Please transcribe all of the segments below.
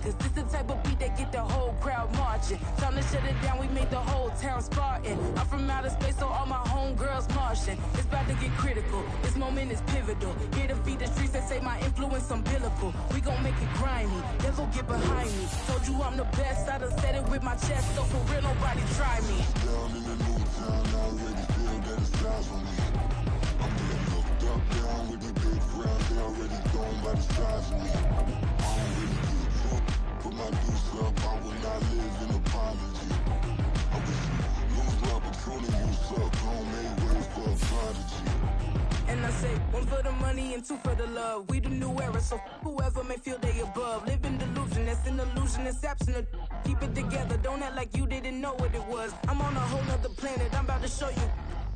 Cause this the type of beat that get the whole crowd marching. Time to shut it down, we made the whole town Spartan. I'm from outer space, so all my homegirls Martian. It's about to get critical, this moment is pivotal. Here to feed the streets that say my influence umbilical. We gon' make it grimy, never get behind me. Told you I'm the best, I done said it with my chest. So for real, nobody try me. Down in the new town, I already feel that it's time for me. I'm getting looked up, down with the big crowd. They already gone by the size of me. I don't really give a fuck. Put my deuce up, I will not live in apology. I wish you lose the opportunity, you suck. Homemade way for a prodigy. And I say, one for the money and two for the love. We the new era, so whoever may feel they above. Live in delusion, that's an illusion, it's absent. Keep it together, don't act like you didn't know what it was. I'm on a whole nother planet, I'm about to show you.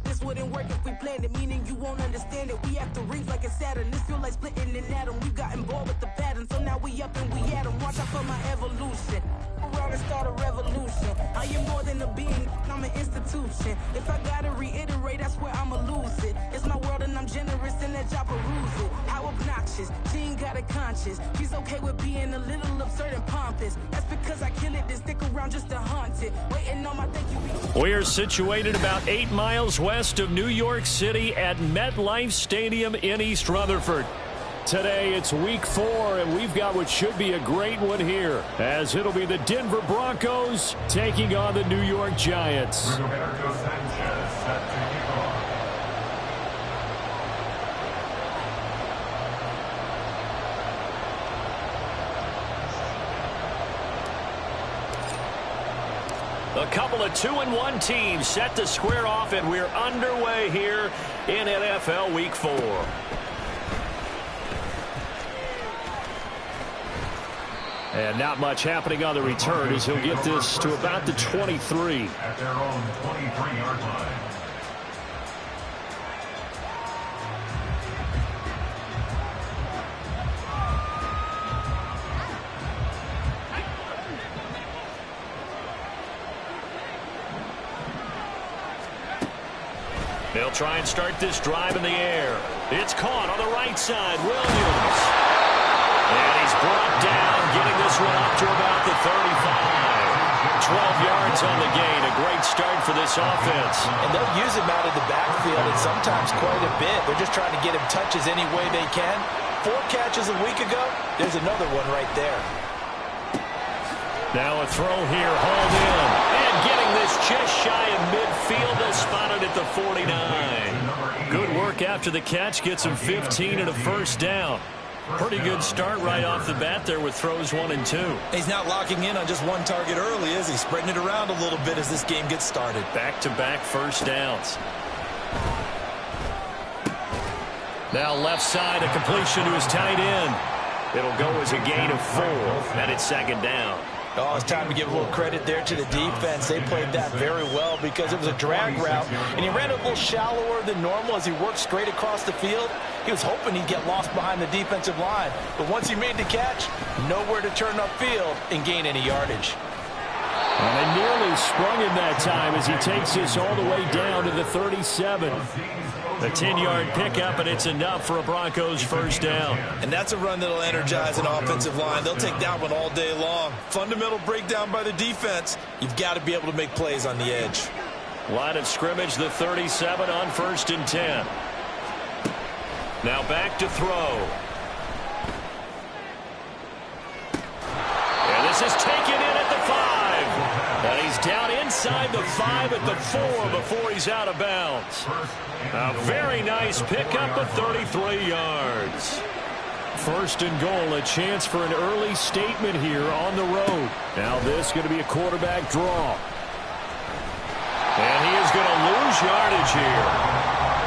This wouldn't work if we planned it, meaning you won't understand it. We have to rings like a Saturn, this feel like splitting an atom. We got involved with the pattern, so now we up and we at 'em. Watch out for my evolution. Around and start a revolution. I am more than a being, I'm an institution. If I gotta reiterate, that's where I'ma lose it. It's my world and I'm generous and let y'all peruse it. How obnoxious, she ain't got a conscience. She's okay with being a little absurd and pompous. That's because I kill it, then stick around just to haunt it. Waiting on my thank you. We're situated about 8 miles west of New York City at MetLife Stadium in East Rutherford. Today it's week 4, and we've got what should be a great one here, as it'll be the Denver Broncos taking on the New York Giants. A couple of 2-1 teams set to square off, and we're underway here in NFL Week 4. And not much happening on the return as he'll get this to about the 23. At their own 23-yard line. They'll try and start this drive in the air. It's caught on the right side. Williams. And he's brought down, getting this one up to about the 35. 12 yards on the gain. A great start for this offense. And they'll use him out of the backfield, and sometimes quite a bit. They're just trying to get him touches any way they can. 4 catches a week ago. There's another one right there. Now a throw here, hauled in. And getting this just shy of midfield. They'll spot it at the 49. Good work after the catch. Gets him 15 and a first down. Pretty good start right off the bat there with throws 1 and 2. He's not locking in on just one target early, is he? Spreading it around a little bit as this game gets started. Back-to-back first downs. Now left side, a completion to his tight end. It'll go as a gain of 4, and it's second down. Oh, it's time to give a little credit there to the defense. They played that very well because it was a drag route, and he ran a little shallower than normal as he worked straight across the field. He was hoping he'd get lost behind the defensive line, but once he made the catch, nowhere to turn upfield and gain any yardage. And they nearly sprung him that time as he takes this all the way down to the 37. A 10-yard pickup, and it's enough for a Broncos first down. And that's a run that'll energize an offensive line. They'll take that one all day long. Fundamental breakdown by the defense. You've got to be able to make plays on the edge. Line of scrimmage, the 37 on 1st and 10. Now back to throw. And this is taken in at the 5. And he's down inside the 5 at the 4 before he's out of bounds. A very nice pickup of 33 yards. 1st and goal, a chance for an early statement here on the road. Now this is going to be a quarterback draw. And he is going to lose yardage here.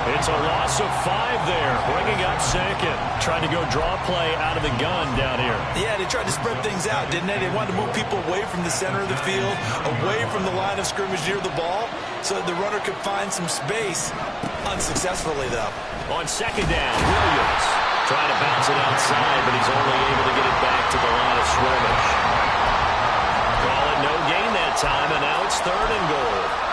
It's a loss of 5 there, bringing up second. Trying to go draw play out of the gun down here. Yeah, they tried to spread things out, didn't they? They wanted to move people away from the center of the field, away from the line of scrimmage near the ball, so that the runner could find some space. Unsuccessfully, though. On second down, Williams trying to bounce it outside, but he's only able to get it back to the line of scrimmage. Call it no gain that time, and now it's 3rd and goal.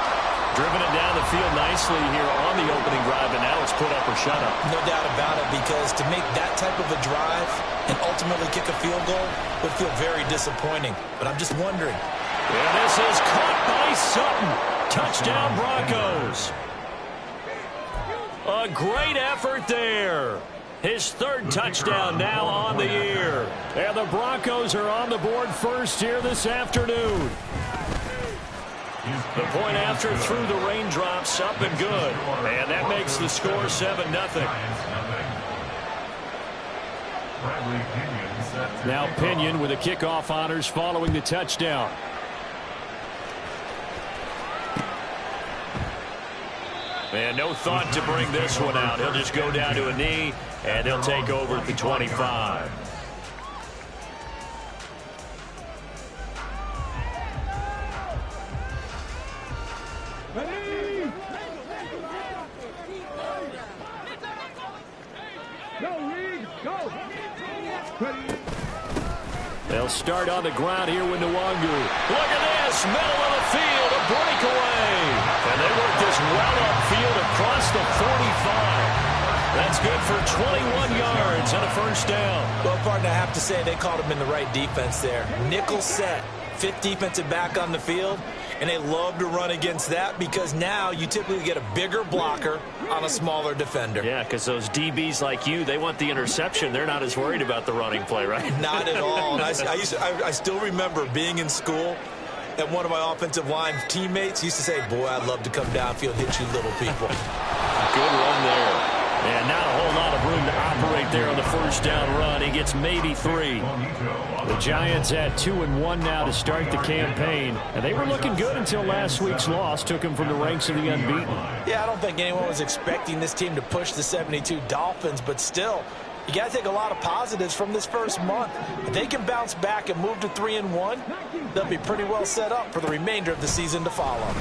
Driven it down the field nicely here on the opening drive, and now it's put up or shut up. No doubt about it, because to make that type of a drive and ultimately kick a field goal would feel very disappointing. But I'm just wondering. And this is caught by Sutton. Touchdown, Broncos. A great effort there. His third touchdown now on the year. And the Broncos are on the board first here this afternoon. The point after through the raindrops, up and good. And that makes the score 7-0. Now Pinion with the kickoff honors following the touchdown. And no thought to bring this one out. He'll just go down to a knee, and they'll take over at the 25. They'll start on the ground here with Nwangu. Look at this, middle of the field, a breakaway. And they work this well upfield across the 45. That's good for 21 yards and a first down. Well, partner, I have to say they called him in the right defense there. Nickel set, fifth defensive back on the field, and they love to run against that because now you typically get a bigger blocker on a smaller defender. Yeah, because those DBs like you, they want the interception. They're not as worried about the running play, right? Not at all. And I still remember being in school, and one of my offensive line teammates used to say, boy, I'd love to come downfield, hit you little people. Good run there. And not a whole lot of room to operate there on the first down run. He gets maybe 3. The Giants at 2-1 now to start the campaign. And they were looking good until last week's loss took them from the ranks of the unbeaten. Yeah, I don't think anyone was expecting this team to push the 72 Dolphins, but still, you got to take a lot of positives from this first month. If they can bounce back and move to 3-1, they'll be pretty well set up for the remainder of the season to follow.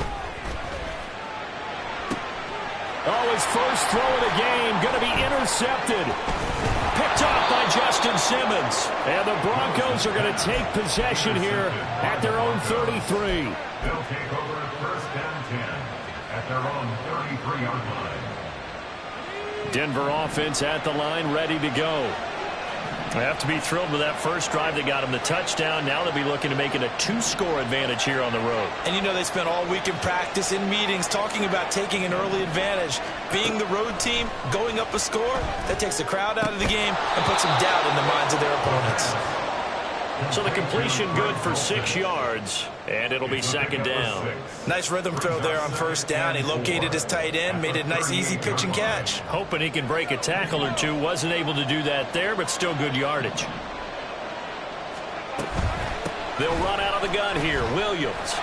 Oh, his first throw of the game going to be intercepted. Picked off by Justin Simmons. And the Broncos are going to take possession here at their own 33. They'll take over first and 10 at their own 33-yard line. Denver offense at the line, ready to go. They have to be thrilled with that first drive that got them the touchdown. Now they'll be looking to make it a 2-score advantage here on the road. And you know they spent all week in practice, in meetings, talking about taking an early advantage. Being the road team, going up a score, that takes the crowd out of the game and puts some doubt in the minds of their opponents. So the completion good for 6 yards, and it'll be second down. Nice rhythm throw there on first down. He located his tight end, made it a nice easy pitch and catch. Hoping he can break a tackle or two. Wasn't able to do that there, but still good yardage. They'll run out of the gun here. Williams.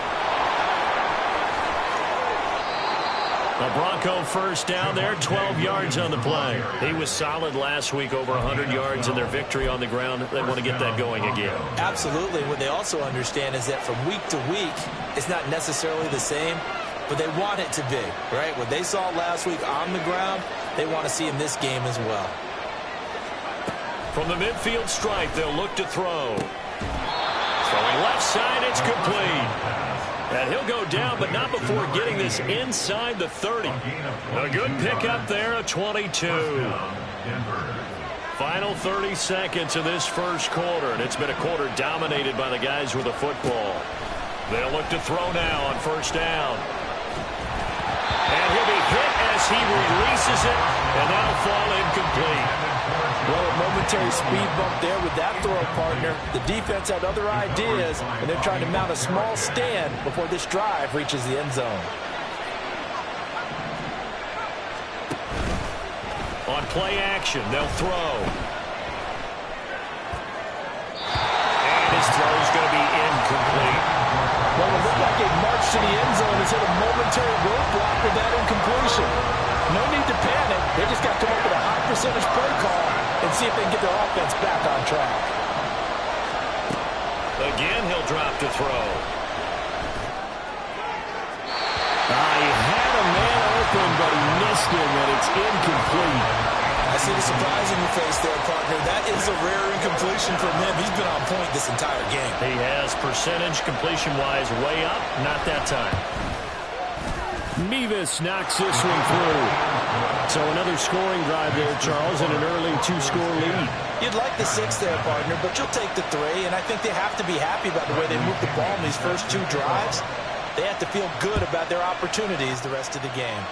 The Bronco first down there, 12 yards on the play. He was solid last week, over 100 yards in their victory on the ground. They want to get that going again. Absolutely. What they also understand is that from week to week, it's not necessarily the same, but they want it to be, right? What they saw last week on the ground, they want to see in this game as well. From the midfield stripe, they'll look to throw. Throwing left side, it's complete. And he'll go down, but not before getting this inside the 30. A good pickup there, a 22. Final 30 seconds of this first quarter, and it's been a quarter dominated by the guys with the football. They'll look to throw now on first down. And he'll be hit as he releases it, and that'll fall incomplete. Well, a momentary speed bump there with that throw, partner. The defense had other ideas, and they're trying to mount a small stand before this drive reaches the end zone. On play action, they'll throw. And his throw is going to be incomplete. Well, it looked like a march to the end zone has hit a momentary roadblock with that incompletion. No need to panic. They just got to come up with a high percentage play call and see if they can get their offense back on track. Again, he'll drop to throw. He had a man open, but he missed him, and it's incomplete. I see the surprise in your face there, partner. That is a rare incompletion from him. He's been on point this entire game. He has percentage completion-wise way up, not that time. Mevis knocks this one through. So another scoring drive there, Charles, and an early 2-score lead. You'd like the 6 there, partner, but you'll take the 3, and I think they have to be happy about the way they moved the ball in these first 2 drives. They have to feel good about their opportunities the rest of the game.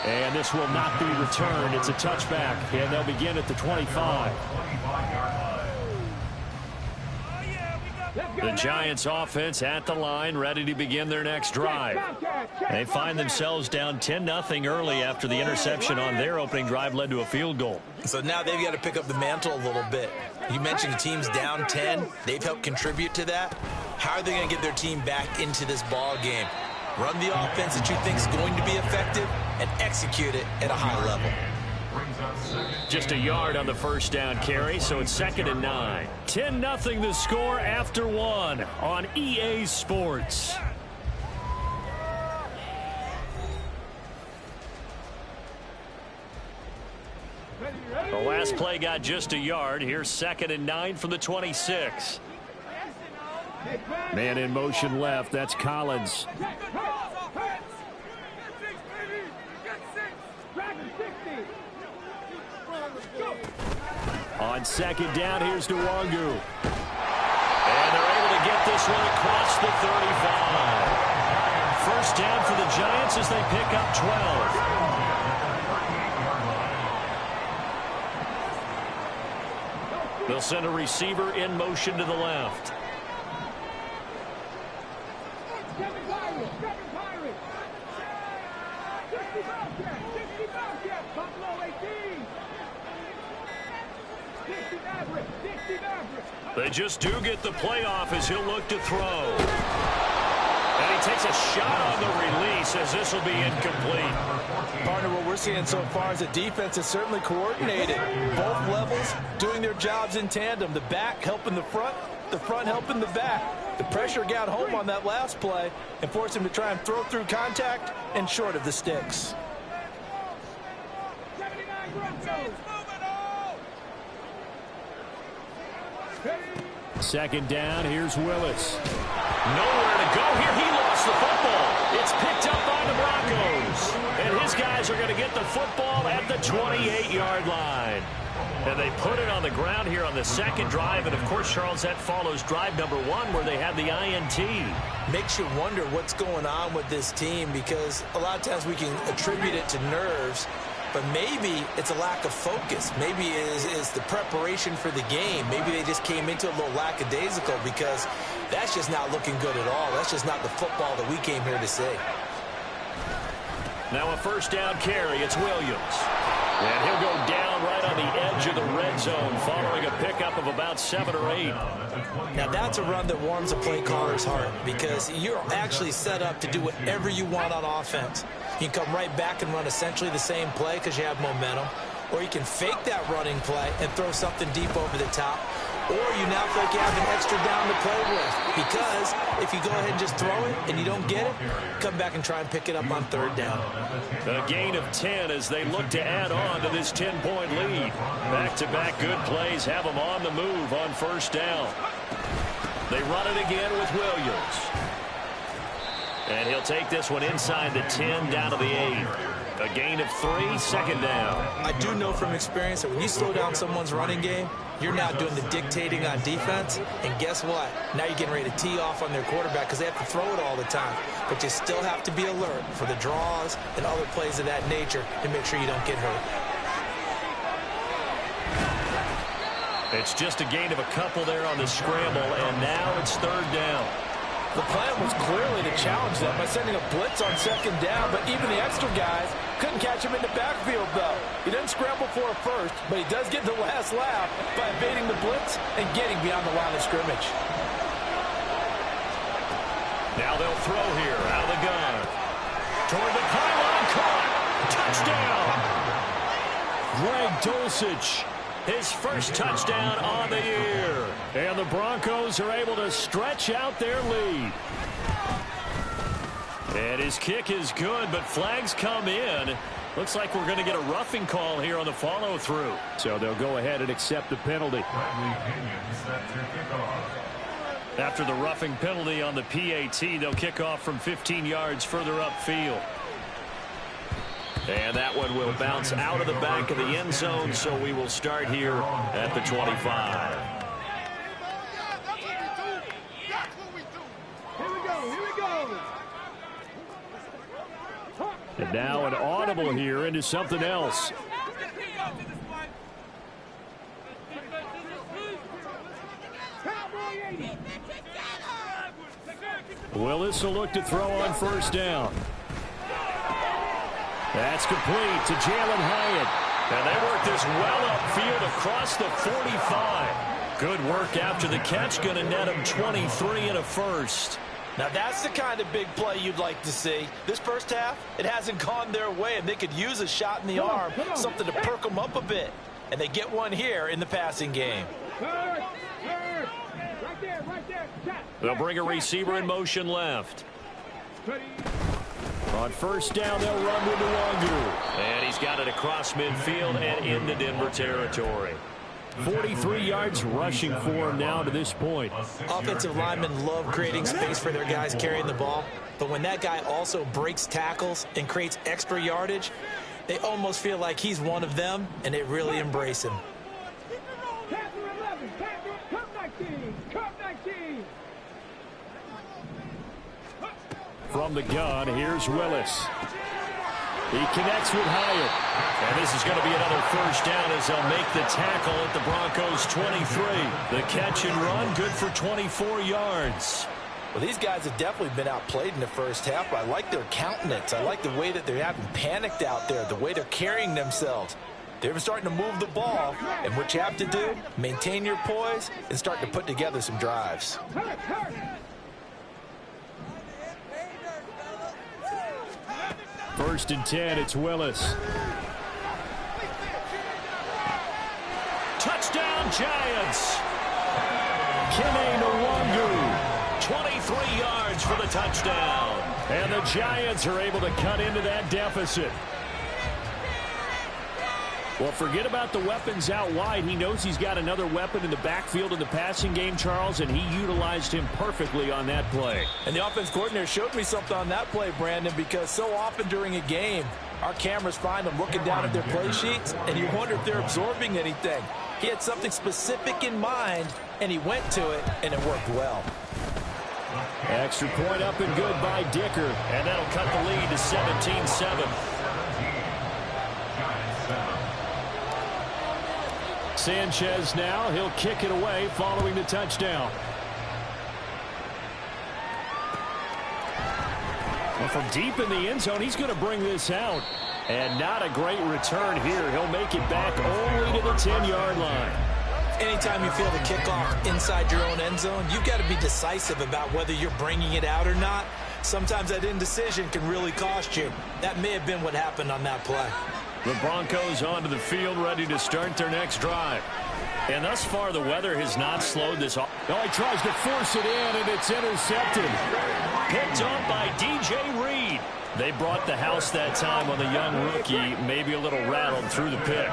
And this will not be returned. It's a touchback, and they'll begin at the 25. The Giants offense at the line, ready to begin their next drive. They find themselves down 10-0 early after the interception on their opening drive led to a field goal. So now they've got to pick up the mantle a little bit. You mentioned the team's down 10. They've helped contribute to that. How are they going to get their team back into this ball game? Run the offense that you think is going to be effective and execute it at a high level. Just a yard on the first down carry, so it's 2nd and 9. 10-0 the score after 1 on EA Sports. The last play got just a yard. Here's 2nd and 9 from the 26. Man in motion left. That's Collins. On 2nd down, here's Nwangu. And they're able to get this one across the 35. First down for the Giants as they pick up 12. They'll send a receiver in motion to the left. They just do get the playoff as he'll look to throw. And he takes a shot on the release as this will be incomplete. Partner, what we're seeing so far is the defense is certainly coordinated. Both levels doing their jobs in tandem. The back helping the front helping the back. The pressure got home on that last play and forced him to try and throw through contact and short of the sticks. Second down, here's Willis. Nowhere to go here. He lost the football. It's picked up by the Broncos. And his guys are going to get the football at the 28-yard line. And they put it on the ground here on the second drive. And, of course, Charles, that follows drive number 1 where they had the INT. Makes you wonder what's going on with this team because a lot of times we can attribute it to nerves. But maybe it's a lack of focus. Maybe it is the preparation for the game. Maybe they just came into a little lackadaisical because that's just not looking good at all. That's just not the football that we came here to see. Now a first down carry. It's Williams. And he'll go down right on the edge of the red zone following a pickup of about 7 or 8. Now that's a run that warms a play caller's heart because you're actually set up to do whatever you want on offense. You can come right back and run essentially the same play because you have momentum. Or you can fake that running play and throw something deep over the top. Or you now feel like you have an extra down to play with. Because if you go ahead and just throw it and you don't get it, come back and try and pick it up on 3rd down. A gain of 10 as they look to add on to this 10-point lead. Back-to-back good plays have them on the move on first down. They run it again with Williams. And he'll take this one inside the 10 down to the 8. A gain of 3, second down. I do know from experience that when you slow down someone's running game, you're now doing the dictating on defense. And guess what? Now you're getting ready to tee off on their quarterback because they have to throw it all the time. But you still have to be alert for the draws and other plays of that nature to make sure you don't get hurt. It's just a gain of a couple there on the scramble, and now it's 3rd down. The plan was clearly to challenge them by sending a blitz on 2nd down, but even the extra guys couldn't catch him in the backfield, though. He didn't scramble for a first, but he does get the last laugh by evading the blitz and getting beyond the line of scrimmage. Now they'll throw here out of the gun. Toward the pylon, caught. Touchdown. Greg Dulcich. His first touchdown on the year. And the Broncos are able to stretch out their lead. And his kick is good, but flags come in. Looks like we're going to get a roughing call here on the follow-through. So they'll go ahead and accept the penalty. After the roughing penalty on the PAT, they'll kick off from 15 yards further upfield. And that one will bounce out of the back of the end zone, so we will start here at the 25. And now an audible here into something else. Willis will look to throw on first down. That's complete to Jalen Hyatt. And they work this well upfield across the 45. Good work after the catch. Going to net him 23 and a first. Now that's the kind of big play you'd like to see. This first half, it hasn't gone their way, and they could use a shot in the arm, something to perk them up a bit. And they get one here in the passing game. They'll bring a receiver in motion left. On first down, they'll run with Nwangu. And he's got it across midfield and into Denver territory. 43 yards rushing for him now to this point. Offensive linemen love creating space for their guys carrying the ball. But when that guy also breaks tackles and creates extra yardage, they almost feel like he's one of them, and they really embrace him. From the gun, here's Willis. He connects with Hyatt. And this is going to be another first down as they'll make the tackle at the Broncos 23. The catch and run, good for 24 yards. Well, these guys have definitely been outplayed in the first half, but I like their countenance. I like the way that they haven't panicked out there, the way they're carrying themselves. They're starting to move the ball, and what you have to do, maintain your poise and start to put together some drives. First and 10, it's Willis. Touchdown, Giants. Kene Nwangu, 23 yards for the touchdown. And the Giants are able to cut into that deficit. Well, forget about the weapons out wide. He knows he's got another weapon in the backfield in the passing game, Charles, and he utilized him perfectly on that play. And the offense coordinator showed me something on that play, Brandon, because so often during a game, our cameras find them looking down at their play sheets, and you wonder if they're absorbing anything. He had something specific in mind, and he went to it, and it worked well. Extra point up and good by Dicker, and that'll cut the lead to 17-7. Sanchez now, he'll kick it away following the touchdown. Well, from deep in the end zone, he's going to bring this out. And not a great return here. He'll make it back only to the 10-yard line. Anytime you feel the kickoff inside your own end zone, you've got to be decisive about whether you're bringing it out or not. Sometimes that indecision can really cost you. That may have been what happened on that play. The Broncos onto the field, ready to start their next drive. And thus far, the weather has not slowed this off. Oh, he tries to force it in, and it's intercepted. Picked up by DJ Reed. They brought the house that time on the young rookie, maybe a little rattled through the pick.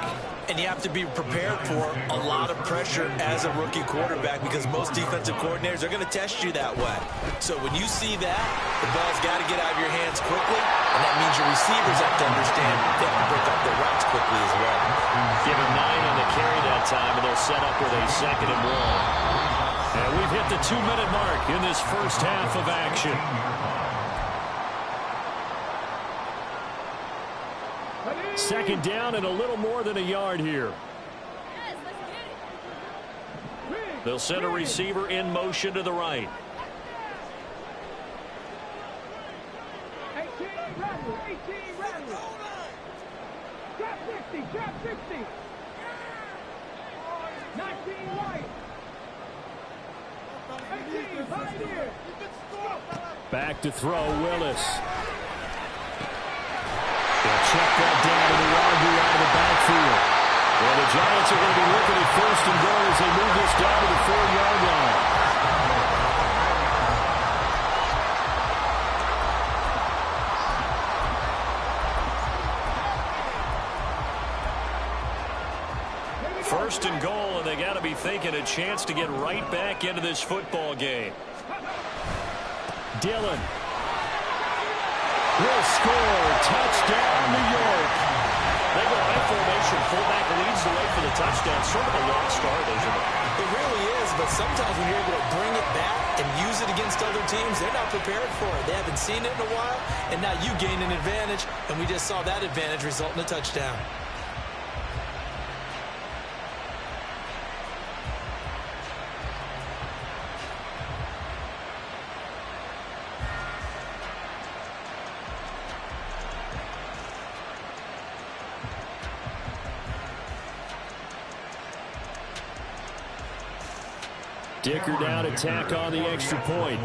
And you have to be prepared for a lot of pressure as a rookie quarterback because most defensive coordinators are going to test you that way. So when you see that, the ball's got to get out of your hands quickly, and that means your receivers have to understand they have to break up their routes quickly as well. Give him 9 on the carry that time, and they'll set up with a 2nd and 1. And we've hit the 2-minute mark in this first half of action. Second down and a little more than a yard here. They'll send a receiver in motion to the right. 18 rattle. Trap 60. 19 right. 18 pioneer. Back to throw, Willis. They'll check that down to Nwangu out of the backfield. Well, the Giants are going to be looking at first and goal as they move this down to the 4-yard line. First and goal, and they got to be thinking a chance to get right back into this football game. Dillon will score. Touchdown, New York. They go I formation. Fullback leads the way for the touchdown. Sort of a lost art, isn't it? It really is, but sometimes when you're able to bring it back and use it against other teams, they're not prepared for it. They haven't seen it in a while, and now you gain an advantage, and we just saw that advantage result in a touchdown. Dicker down to tack on the extra point.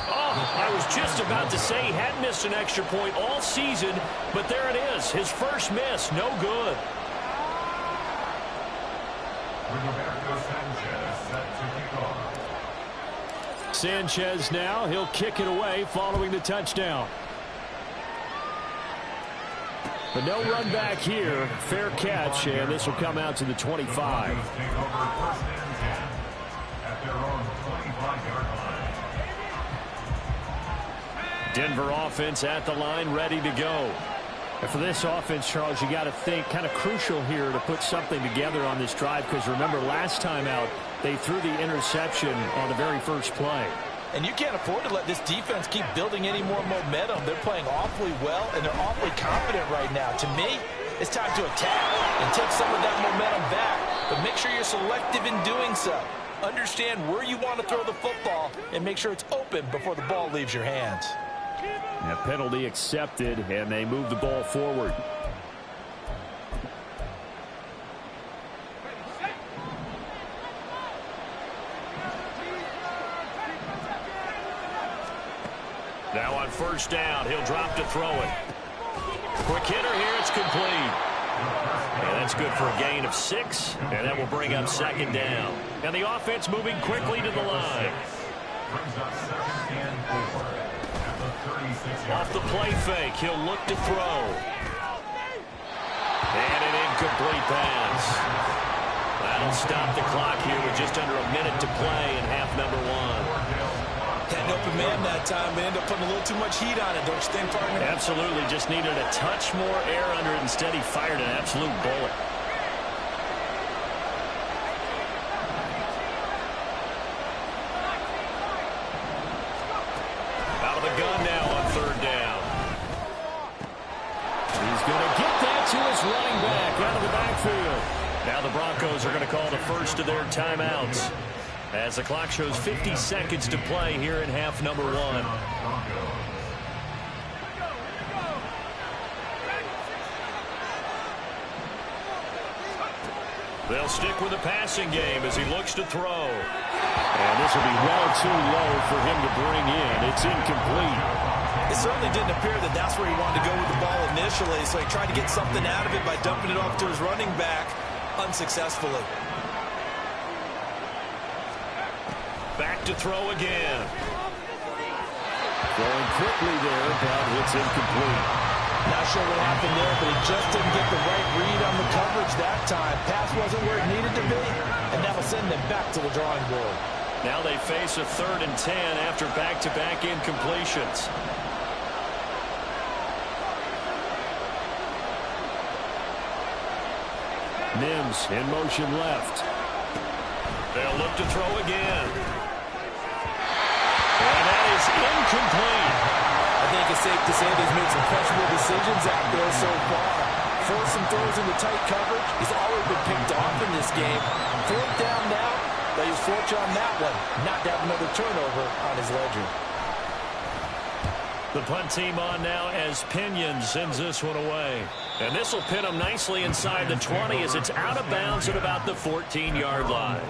I was just about to say he hadn't missed an extra point all season, but there it is. His first miss, no good. Sanchez now, he'll kick it away following the touchdown. But no run back here. Fair catch, and this will come out to the 25. Denver offense at the line, ready to go. And for this offense, Charles, you got to think kind of crucial here to put something together on this drive, because remember last time out they threw the interception on the very first play. And you can't afford to let this defense keep building any more momentum. They're playing awfully well, and they're awfully confident right now. To me, it's time to attack and take some of that momentum back. But make sure you're selective in doing so. Understand where you want to throw the football and make sure it's open before the ball leaves your hands. A penalty accepted, and they move the ball forward. Now on first down, he'll drop to throw it. Quick hitter here, it's complete. And that's good for a gain of 6, and that will bring up second down. And the offense moving quickly to the line. Off the play fake, he'll look to throw. And an incomplete pass. That'll stop the clock here with just under a minute to play in half number 1. Had an open man that time, but ended up putting a little too much heat on it, don't you think, partner? Absolutely, just needed a touch more air under it. Instead, he fired an absolute bullet. Out of the gun now on third down. He's going to get that to his running back out of the backfield. Now the Broncos are going to call the first of their timeouts, as the clock shows 50 seconds to play here in half number 1. They'll stick with the passing game as he looks to throw. And this will be well too low for him to bring in. It's incomplete. It certainly didn't appear that that's where he wanted to go with the ball initially, so he tried to get something out of it by dumping it off to his running back unsuccessfully. Back to throw again. Going quickly there, but it's incomplete. Not sure what happened there, but he just didn't get the right read on the coverage that time. Pass wasn't where it needed to be, and that'll send them back to the drawing board. Now they face a 3rd and 10 after back-to-back incompletions. Mims in motion left. They'll look to throw again. And that is incomplete. I think it's safe to say that he's made some questionable decisions out there so far. Forced some throws into tight coverage. He's already been picked off in this game. 4th down now, but he's fortunate on that one. Not to have another turnover on his ledger. The punt team on now as Pinion sends this one away. And this will pin him nicely inside the 20 as it's out of bounds at about the 14-yard line.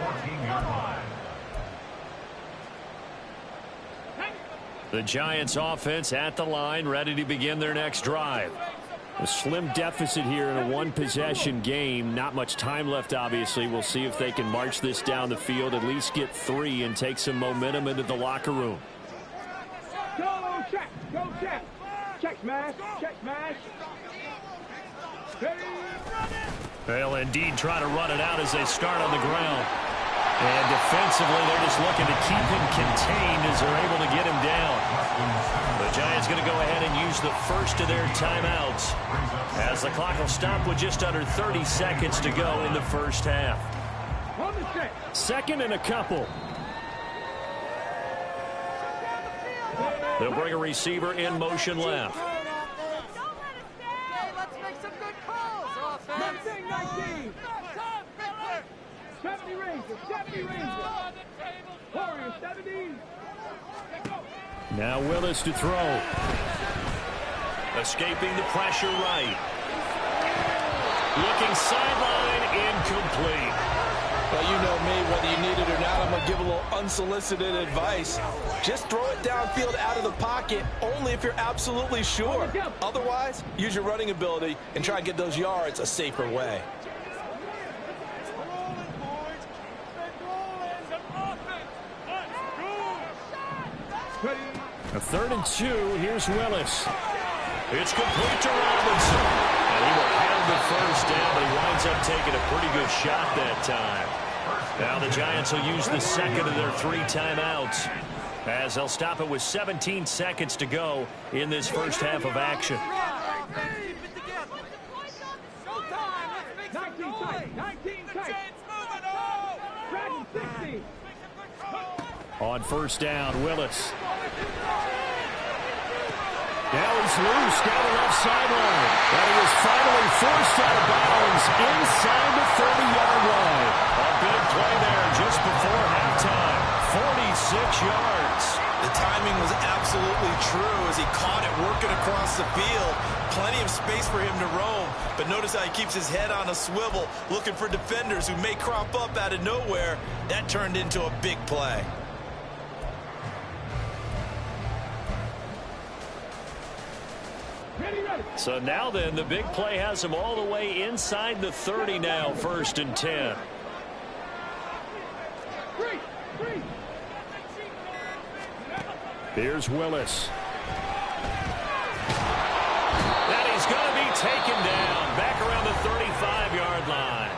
The Giants offense at the line, ready to begin their next drive. A slim deficit here in a one-possession game. Not much time left, obviously. We'll see if they can march this down the field, at least get 3, and take some momentum into the locker room. Go check. Go check. Check smash. Check smash. They'll indeed try to run it out as they start on the ground. And defensively, they're just looking to keep him contained as they're able to get him down. The Giants going to go ahead and use the first of their timeouts as the clock will stop with just under 30 seconds to go in the first half. Second and a couple. They'll bring a receiver in motion left. Let's make some good calls. 19. 70 Rangers. Warriors 70. Now Willis to throw. Escaping the pressure right. Looking sideline, incomplete. Well, you know me, whether you need it or not, I'm going to give a little unsolicited advice. Just throw it downfield out of the pocket, only if you're absolutely sure. Otherwise, use your running ability and try and get those yards a safer way. A 3rd and 2. Here's Willis. It's complete to Robinson. And he will have the first down, but he winds up taking a pretty good shot that time. Now the Giants will use the second of their 3 timeouts as they'll stop it with 17 seconds to go in this first half of action. 19 tight. Dragon 60. On first down, Willis. Now he's loose down the left sideline. And he is finally forced out of bounds inside the 30-yard line. A big play there just before halftime. 46 yards. The timing was absolutely true as he caught it working across the field. Plenty of space for him to roam. But notice how he keeps his head on a swivel, looking for defenders who may crop up out of nowhere. That turned into a big play. So now then, the big play has him all the way inside the 30 now, 1st and 10. Here's Willis. And he's going to be taken down back around the 35-yard line.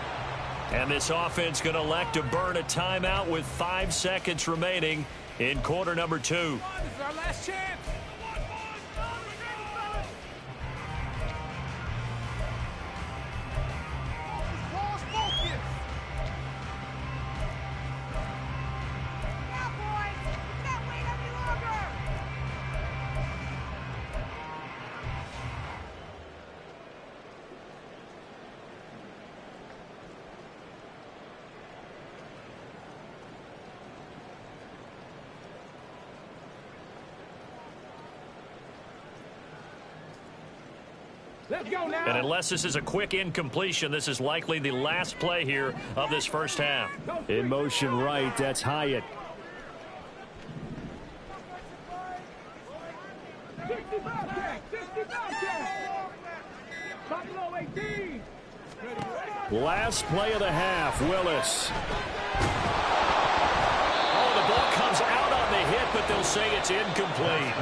And this offense going to elect to burn a timeout with 5 seconds remaining in quarter number 2. This is our last chance. Let's go now. And unless this is a quick incompletion, this is likely the last play here of this first half. In motion right, that's Hyatt. 18. Last play of the half, Willis. Oh, the ball comes out on the hit, but they'll say it's incomplete.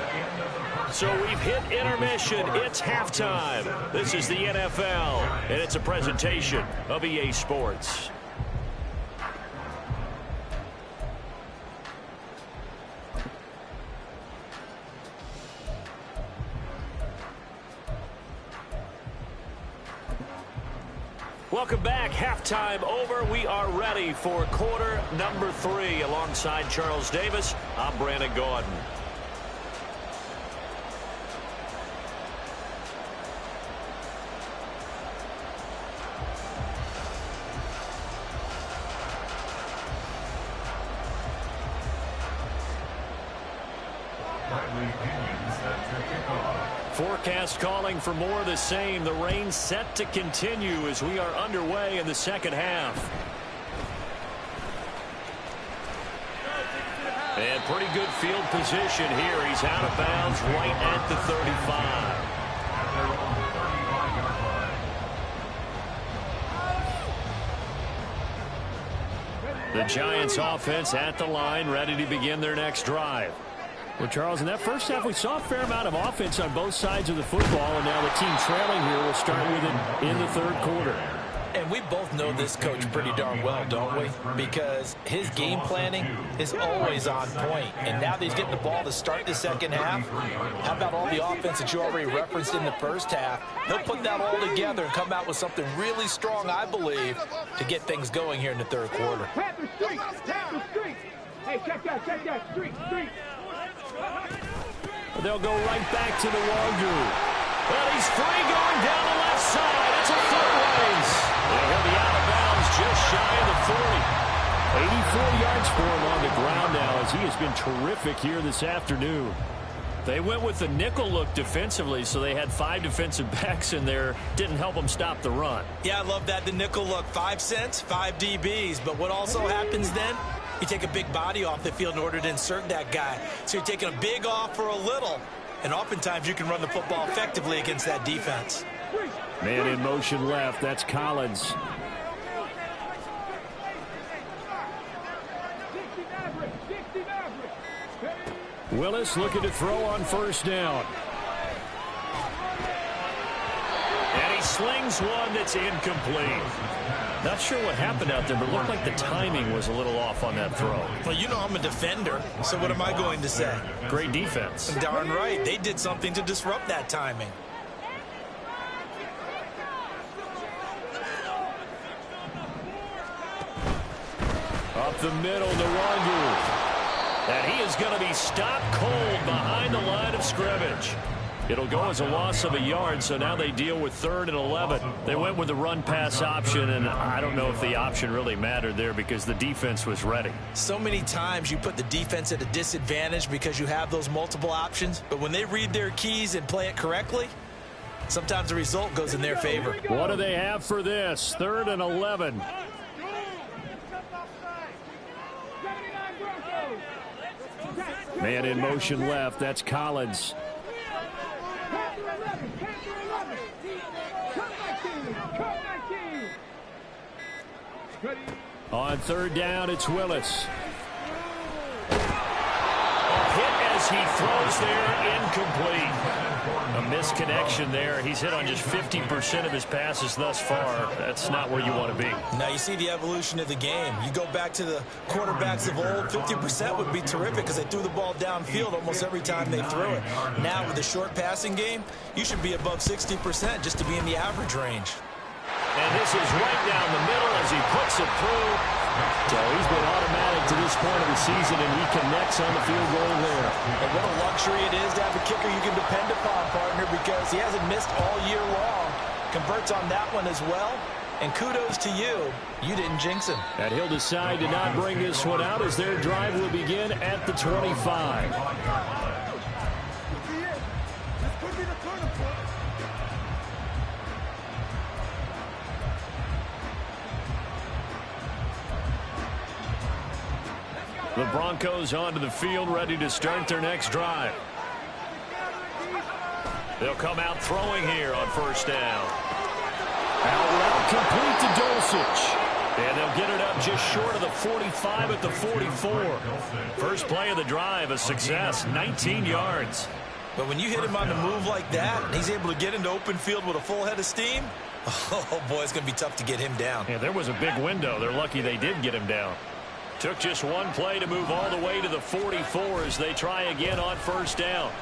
So we've hit intermission. It's halftime. This is the NFL, and it's a presentation of EA Sports. Welcome back. Halftime over. We are ready for quarter number 3. Alongside Charles Davis, I'm Brandon Gordon. Forecast calling for more of the same. The rain set to continue as we are underway in the second half. And pretty good field position here. He's out of bounds right at the 35. The Giants offense at the line, ready to begin their next drive. Well, Charles, in that first half, we saw a fair amount of offense on both sides of the football, and now the team trailing here will start with it in the third quarter. And we both know this coach pretty darn well, don't we? Because his game planning is always on point. And now that he's getting the ball to start the second half, how about all the offense that you already referenced in the first half? He'll put that all together and come out with something really strong, I believe, to get things going here in the third quarter. Hey, check that, street. They'll go right back to the Wangu. Well, he's free going down the left side. It's a foot race. He'll be out of bounds just shy of the 40. 84 yards for him on the ground now as he has been terrific here this afternoon. They went with the nickel look defensively, so they had 5 defensive backs in there. Didn't help them stop the run. Yeah, I love that, the nickel look. 5 cents, 5 DBs. But what also happens then? You take a big body off the field in order to insert that guy. So you're taking a big off for a little. And oftentimes you can run the football effectively against that defense. Man in motion left. That's Collins. Willis looking to throw on first down. And he slings one that's incomplete. Not sure what happened out there, but it looked like the timing was a little off on that throw. Well, you know I'm a defender, so what am I going to say? Great defense. Darn right. They did something to disrupt that timing. Up the middle, Nwangu. And he is going to be stopped cold behind the line of scrimmage. It'll go as a loss of a yard, so now they deal with 3rd and 11. They went with the run-pass option, and I don't know if the option really mattered there because the defense was ready. So many times you put the defense at a disadvantage because you have those multiple options, but when they read their keys and play it correctly, sometimes the result goes in their favor. What do they have for this? 3rd and 11. Man in motion left. That's Collins. On 3rd down, it's Willis. A hit as he throws there, incomplete. A misconnection there. He's hit on just 50% of his passes thus far. That's not where you want to be. Now you see the evolution of the game. You go back to the quarterbacks of old, 50% would be terrific because they threw the ball downfield almost every time they threw it. Now with the short passing game, you should be above 60% just to be in the average range. And this is right down the middle as he puts it through. So he's been automatic to this point of the season, and he connects on the field goal there. And what a luxury it is to have a kicker you can depend upon, partner, because he hasn't missed all year long. Converts on that one as well. And kudos to you. You didn't jinx him. And he'll decide to not bring this one out as their drive will begin at the 25. The Broncos onto the field, ready to start their next drive. They'll come out throwing here on first down. Out route complete to Dulcich. And they'll get it up just short of the 45 at the 44. First play of the drive, a success, 19 yards. But when you hit him on the move like that, and he's able to get into open field with a full head of steam, oh boy, it's going to be tough to get him down. Yeah, there was a big window. They're lucky they did get him down. Took just one play to move all the way to the 44 as they try again on first down.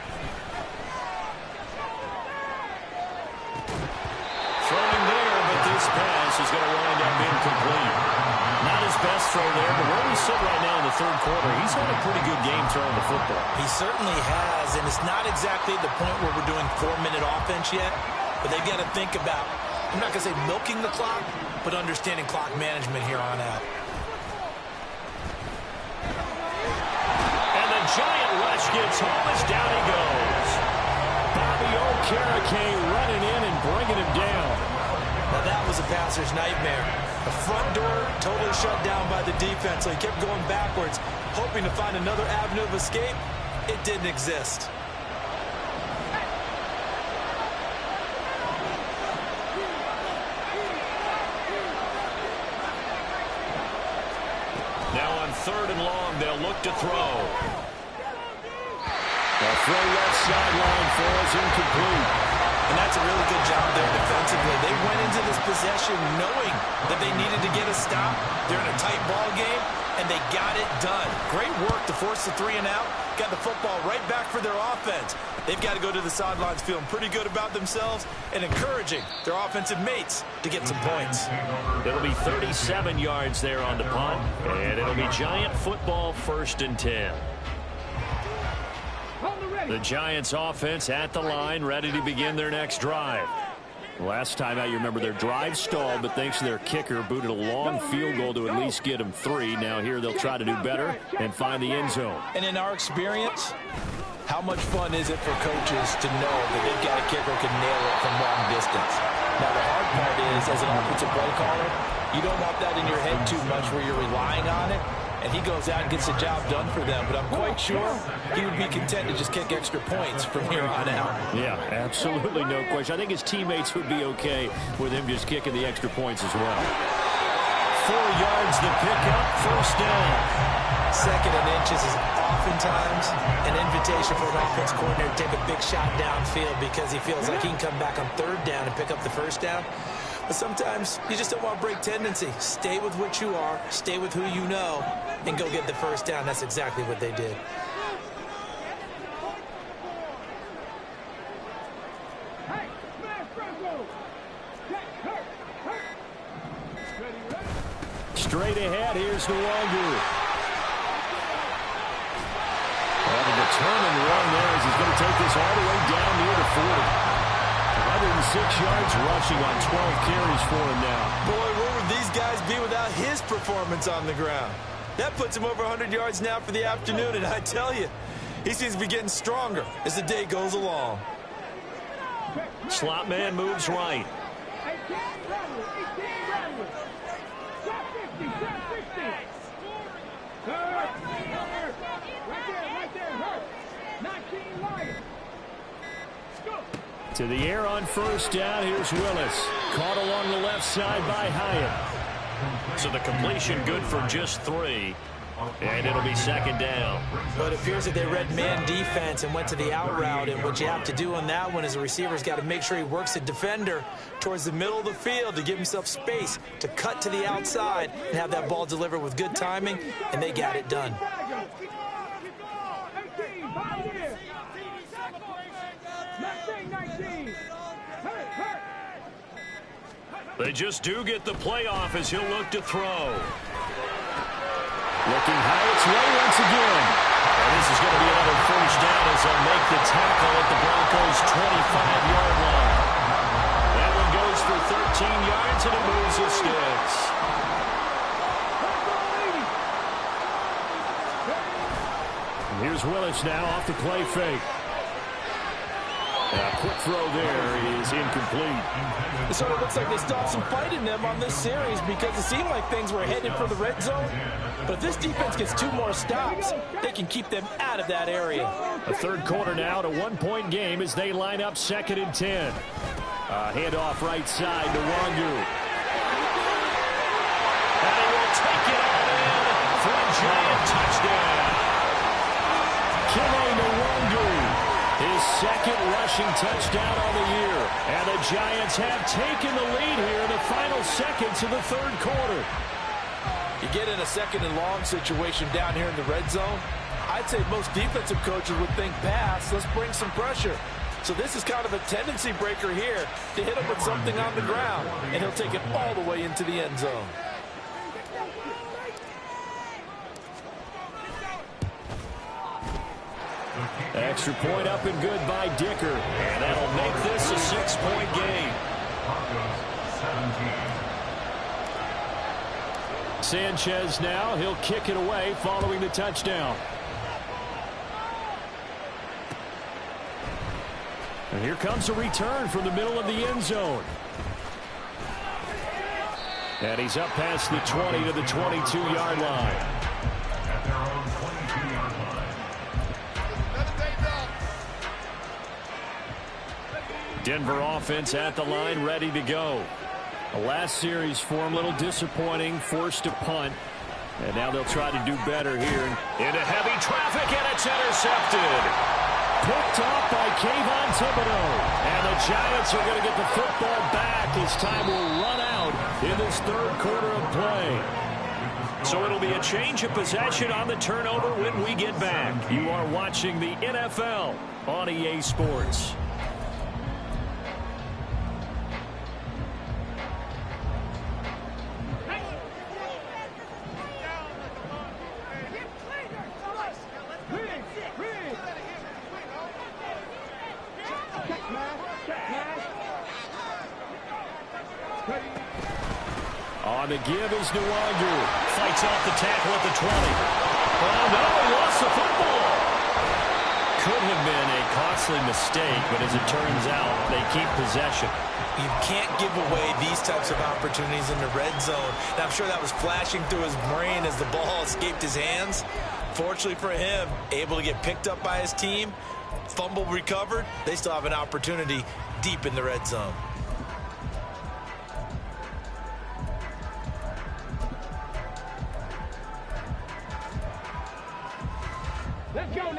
Throwing there, but this pass is going to wind up incomplete. Not his best throw there, but where we sit right now in the third quarter, he's had a pretty good game throwing the football. He certainly has, and it's not exactly the point where we're doing 4-minute offense yet, but they've got to think about, I'm not going to say milking the clock, but understanding clock management here on out. Giant rush gets home as down he goes. Bobby Okereke running in and bringing him down. Now that was a passer's nightmare. The front door totally shut down by the defense, so he kept going backwards, hoping to find another avenue of escape. It didn't exist. Now on 3rd and long, they'll look to throw. throw left sideline falls incomplete. And that's a really good job there defensively. They went into this possession knowing that they needed to get a stop. They're in a tight ball game, and they got it done. Great work to force the 3 and out. Got the football right back for their offense. They've got to go to the sidelines feeling pretty good about themselves and encouraging their offensive mates to get some points. It'll be 37 yards there on the punt, and it'll be Giant football 1st and 10. The Giants offense at the line, ready to begin their next drive. Last time out, you remember their drive stalled, but thanks to their kicker, booted a long field goal to at least get them 3. Now here they'll try to do better and find the end zone. And in our experience, how much fun is it for coaches to know that they've got a kicker who can nail it from long distance? Now the hard part is, as an offensive play caller, you don't want that in your head too much where you're relying on it. And he goes out and gets the job done for them. But I'm quite sure he would be content to just kick extra points from here on out. Yeah, absolutely no question. I think his teammates would be okay with him just kicking the extra points as well. 4 yards the pickup, 1st down. 2nd and inches is oftentimes an invitation for an offense coordinator to take a big shot downfield because he feels like he can come back on 3rd down and pick up the 1st down. But sometimes you just don't want to break tendency. Stay with what you are, stay with who you know, and go get the 1st down. That's exactly what they did. Straight ahead, here's Nwangu. Well, the determined run there as he's going to take this all the way down near the 40. 106 yards rushing on 12 carries for him now. Boy, where would these guys be without his performance on the ground? That puts him over 100 yards now for the afternoon, and I tell you, he seems to be getting stronger as the day goes along. Slot man moves right. To the air on 1st down. Here's Willis. Caught along the left side by Hyatt. So the completion good for just 3. And it'll be 2nd down. But it appears that they read man defense and went to the out route. And what you have to do on that one is the receiver's got to make sure he works the defender towards the middle of the field to give himself space to cut to the outside and have that ball delivered with good timing. And they got it done. They just do get the playoff as he'll look to throw. Looking Hyatt's way once again. And this is going to be another 1st down as they'll make the tackle at the Broncos' 25-yard line. That one goes for 13 yards and it moves the sticks. And here's Willis now off the play fake. A quick throw there is incomplete. It sort of looks like they stopped some fight in them on this series because it seemed like things were headed for the red zone. But if this defense gets 2 more stops, they can keep them out of that area. A 3rd quarter now, to 1-point game as they line up 2nd and 10. Handoff right side to Nwangu. And they will take it all in for a Giant touchdown. Nwangu. His 2nd rushing touchdown on the year. And the Giants have taken the lead here in the final seconds of the 3rd quarter. You get in a 2nd and long situation down here in the red zone, I'd say most defensive coaches would think pass, let's bring some pressure. So this is kind of a tendency breaker here to hit him with something on the ground, and he'll take it all the way into the end zone. Extra point up and good by Dicker. And that'll make this a 6-point game. Sanchez now. He'll kick it away following the touchdown. And here comes a return from the middle of the end zone. And he's up past the 20 to the 22-yard line. At their own 22-yard line. Denver offense at the line, ready to go. The last series for him, a little disappointing, forced to punt. And now they'll try to do better here. Into heavy traffic, and it's intercepted. Picked off by Kayvon Thibodeau. And the Giants are going to get the football back as time will run out in this third quarter of play. So it'll be a change of possession on the turnover when we get back. You are watching the NFL on EA Sports. On the give is Nwangu. Fights off the tackle at the 20. Oh, no, he lost the football. Could have been a costly mistake, but as it turns out, they keep possession. You can't give away these types of opportunities in the red zone. And I'm sure that was flashing through his brain as the ball escaped his hands. Fortunately for him, able to get picked up by his team, fumble recovered. They still have an opportunity deep in the red zone.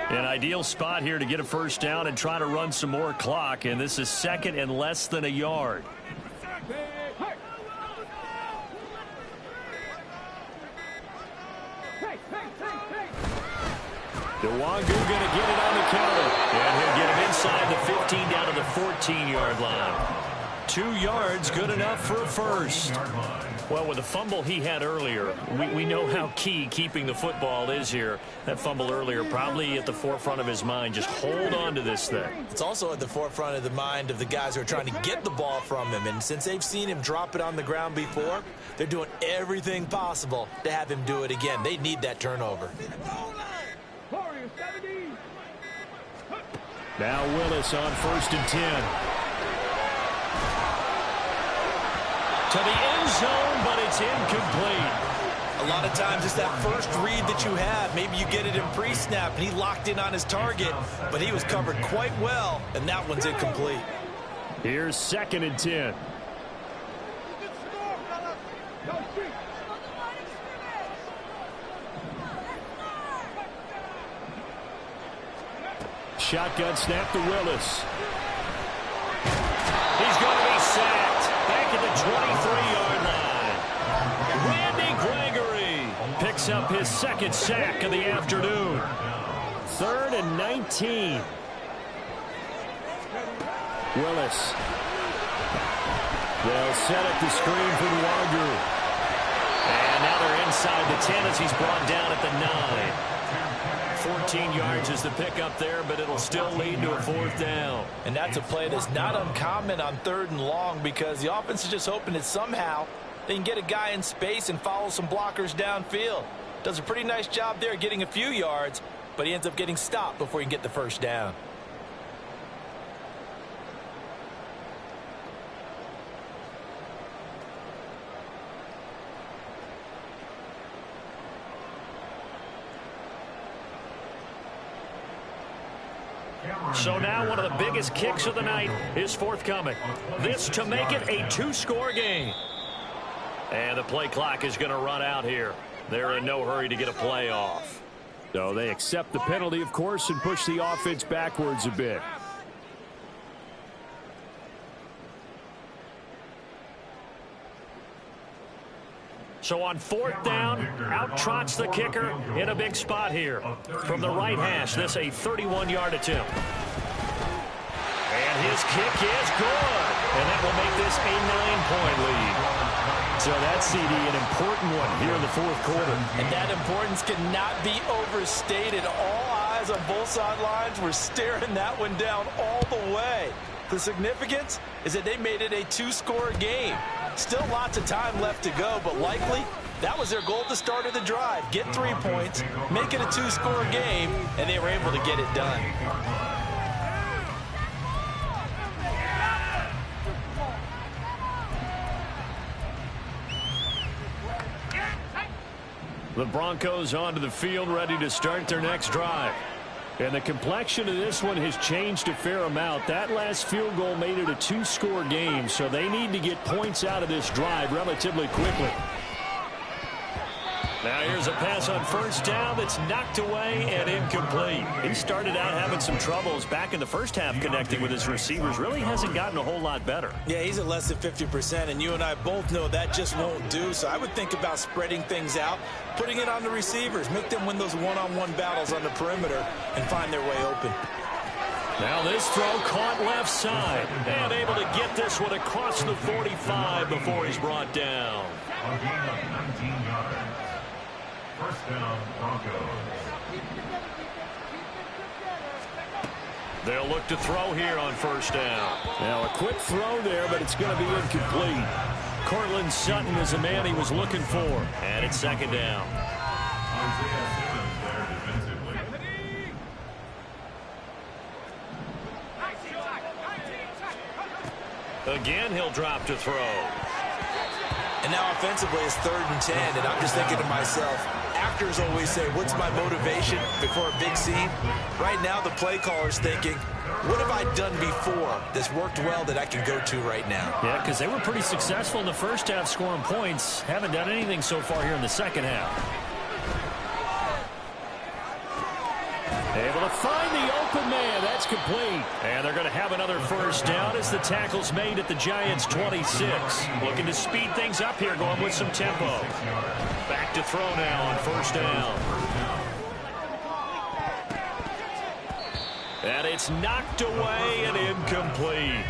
An ideal spot here to get a first down and try to run some more clock, and this is second and less than a yard. Nwangu going to get it on the counter, and he'll get him inside the 15 down to the 14-yard line. 2 yards, good enough for a first. Well, with the fumble he had earlier, we know how key keeping the football is here. That fumble earlier probably at the forefront of his mind. Just hold on to this thing. It's also at the forefront of the mind of the guys who are trying to get the ball from him. And since they've seen him drop it on the ground before, they're doing everything possible to have him do it again. They need that turnover. Now Willis on 1st and 10. To the end zone, but it's incomplete. A lot of times it's that first read that you have. Maybe you get it in pre-snap, and he locked in on his target, but he was covered quite well, and that one's incomplete. Here's 2nd and 10. Shotgun snap to Willis. He's going to be sacked. Back at the 23-yard line. Randy Gregory picks up his 2nd sack of the afternoon. 3rd and 19. Willis. They'll set up the screen for Nwangu. And now they're inside the 10 as he's brought down at the 9. 14 yards is the pickup there, but it'll still lead to a 4th down. And that's a play that's not uncommon on 3rd and long because the offense is just hoping that somehow they can get a guy in space and follow some blockers downfield. Does a pretty nice job there getting a few yards, but he ends up getting stopped before he can get the first down. So now one of the biggest kicks of the night is forthcoming. This to make it a 2-score game. And the play clock is going to run out here. They're in no hurry to get a play off. So they accept the penalty, of course, and push the offense backwards a bit. So on 4th down, out trots the kicker in a big spot here. From the right hash, this a 31-yard attempt. And his kick is good. And that will make this a 9-point lead. So that's, CD, an important one here in the 4th quarter. And that importance cannot be overstated. All eyes on both sidelines were staring that one down all the way. The significance is that they made it a 2-score game. Still lots of time left to go, but likely that was their goal at the start of the drive. Get 3 points, make it a 2-score game, and they were able to get it done. The Broncos onto the field, ready to start their next drive. And the complexion of this one has changed a fair amount. That last field goal made it a 2-score game, so they need to get points out of this drive relatively quickly. Now here's a pass on first down that's knocked away and incomplete. He started out having some troubles back in the first half connecting with his receivers. Really hasn't gotten a whole lot better. Yeah, he's at less than 50%, and you and I both know that just won't do. So I would think about spreading things out, putting it on the receivers, make them win those one-on-one battles on the perimeter and find their way open. Now this throw caught left side and able to get this one across the 45 before he's brought down. A gain of 19 yards. First down, Broncos. They'll look to throw here on first down. Now a quick throw there, but it's going to be incomplete. Cortland Sutton is the man he was looking for. And it's second down. Isaiah Simmons there defensively. Again, he'll drop to throw. And now offensively it's 3rd and 10, and I'm just thinking to myself, actors always say, what's my motivation before a big scene? Right now the play caller's thinking, what have I done before that's worked well that I can go to right now? Yeah, because they were pretty successful in the first half scoring points. Haven't done anything so far here in the second half. Able to find the open man. That's complete. And they're going to have another first down as the tackle's made at the Giants' 26. Looking to speed things up here, going with some tempo. Back to throw now on first down. And it's knocked away and incomplete.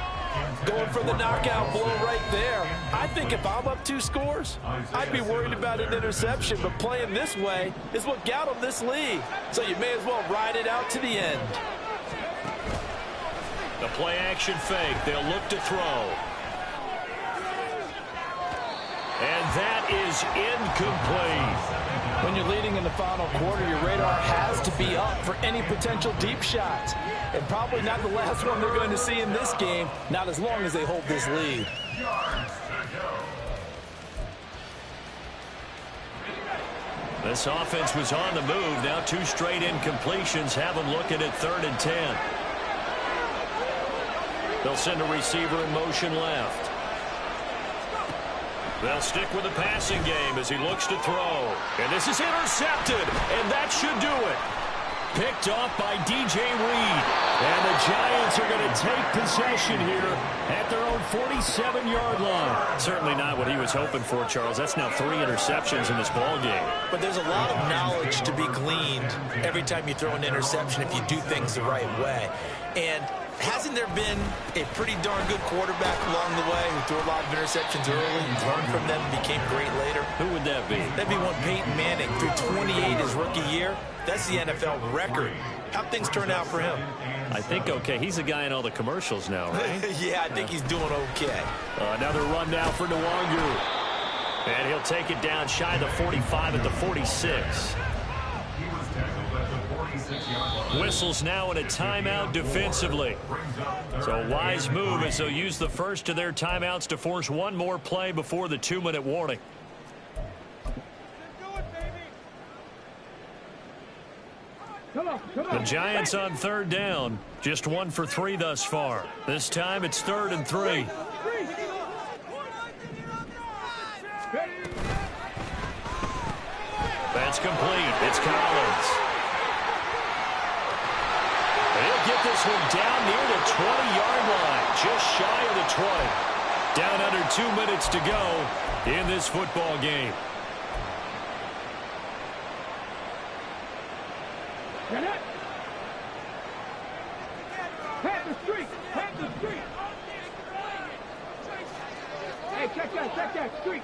Going for the knockout blow right there. I think if I'm up 2 scores, I'd be worried about an interception, but playing this way is what got them this lead. So you may as well ride it out to the end. The play action fake. They'll look to throw. And that is incomplete. When you're leading in the final quarter, your radar has to be up for any potential deep shots. And probably not the last one they're going to see in this game, not as long as they hold this lead. This offense was on the move. Now 2 straight incompletions have them looking at 3rd and 10. They'll send a receiver in motion left. They'll stick with the passing game as he looks to throw. And this is intercepted, and that should do it. Picked off by DJ Reed. And the Giants are going to take possession here at their own 47-yard line. Certainly not what he was hoping for, Charles. That's now 3 interceptions in this ball game. But there's a lot of knowledge to be gleaned every time you throw an interception if you do things the right way. And hasn't there been a pretty darn good quarterback along the way who threw a lot of interceptions early, learned from them, and became great later? Who would that be? That'd be one Peyton Manning. Threw 28 his rookie year. That's the NFL record. How'd things turn out for him? I think okay. He's the guy in all the commercials now, right? Yeah, I think he's doing okay. Another run now for Nwangu. And he'll take it down shy of the 45 at the 46. Whistles now in a timeout defensively. So a wise move as they'll use the first of their timeouts to force one more play before the 2-minute warning. The Giants on 3rd down. Just 1 for 3 thus far. This time it's 3rd and 3. That's complete. It's Collins. He'll get this one down near the 20-yard line, just shy of the 20. Down under 2 minutes to go in this football game. Pat the street! Pat the street! Hey, check that, street!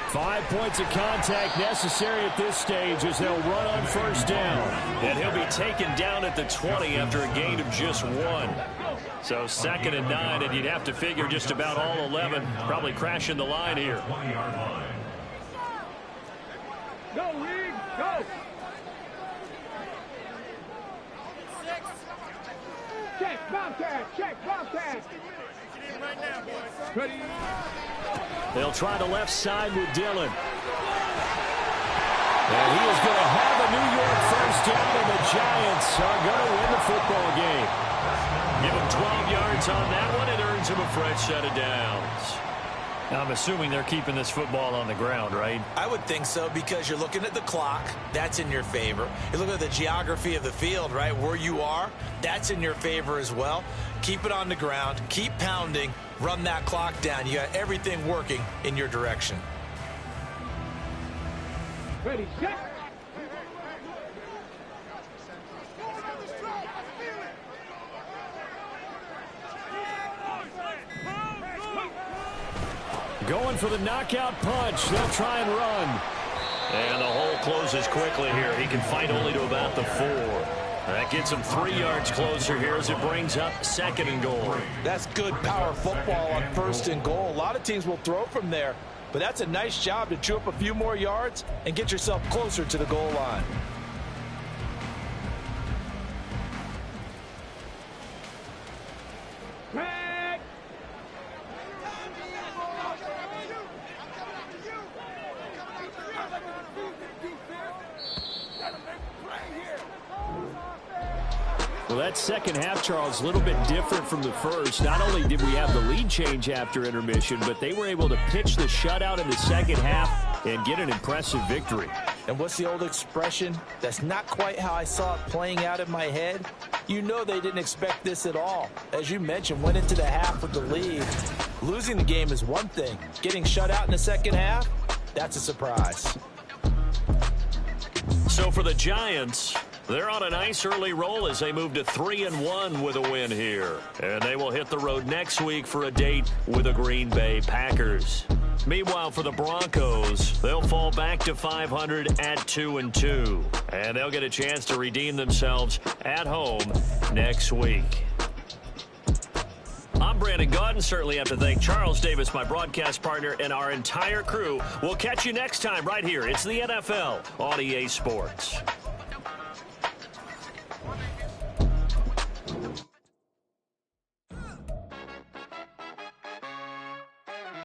5 points of contact necessary at this stage as they'll run on first down. And he'll be taken down at the 20 after a gain of just 1. So 2nd and 9, and you'd have to figure just about all 11 probably crashing the line here. Go, Reed, go! Check, Bobcat! Ready? They'll try the left side with Dillon. And he is going to have a New York first down, and the Giants are going to win the football game. Give him 12 yards on that one. It earns him a fresh set of downs. I'm assuming they're keeping this football on the ground, right? I would think so, because you're looking at the clock. That's in your favor. You look at the geography of the field, right, where you are. That's in your favor as well. Keep it on the ground. Keep pounding. Run that clock down. You got everything working in your direction. Ready, set. Going for the knockout punch. They'll try and run. And the hole closes quickly here. He can fight only to about the 4. That gets him 3 yards closer here as it brings up 2nd and goal. That's good power football on 1st and goal. A lot of teams will throw from there, but that's a nice job to chew up a few more yards and get yourself closer to the goal line. Well, that second half, Charles, a little bit different from the first. Not only did we have the lead change after intermission, but they were able to pitch the shutout in the second half and get an impressive victory. And what's the old expression? That's not quite how I saw it playing out in my head. You know they didn't expect this at all. As you mentioned, went into the half with the lead. Losing the game is one thing. Getting shut out in the second half, that's a surprise. So for the Giants, they're on a nice early roll as they move to 3-1 with a win here. And they will hit the road next week for a date with the Green Bay Packers. Meanwhile, for the Broncos, they'll fall back to 500 at 2-2. And they'll get a chance to redeem themselves at home next week. I'm Brandon Gaudin. Certainly have to thank Charles Davis, my broadcast partner, and our entire crew. We'll catch you next time right here. It's the NFL on EA Sports.